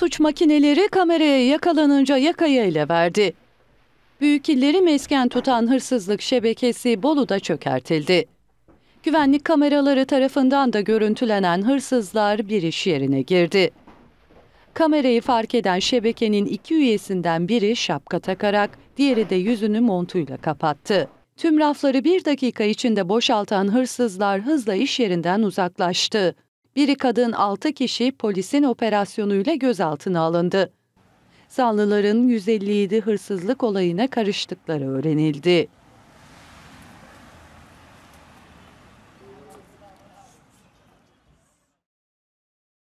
Suç makineleri kameraya yakalanınca yakayı ele verdi. Büyük illeri mesken tutan hırsızlık şebekesi Bolu'da çökertildi. Güvenlik kameraları tarafından da görüntülenen hırsızlar bir iş yerine girdi. Kamerayı fark eden şebekenin 2 üyesinden biri şapka takarak, diğeri de yüzünü montuyla kapattı. Tüm rafları 1 dakika içinde boşaltan hırsızlar hızla iş yerinden uzaklaştı. Biri kadın, 6 kişi polisin operasyonuyla gözaltına alındı. Zanlıların 157 hırsızlık olayına karıştıkları öğrenildi.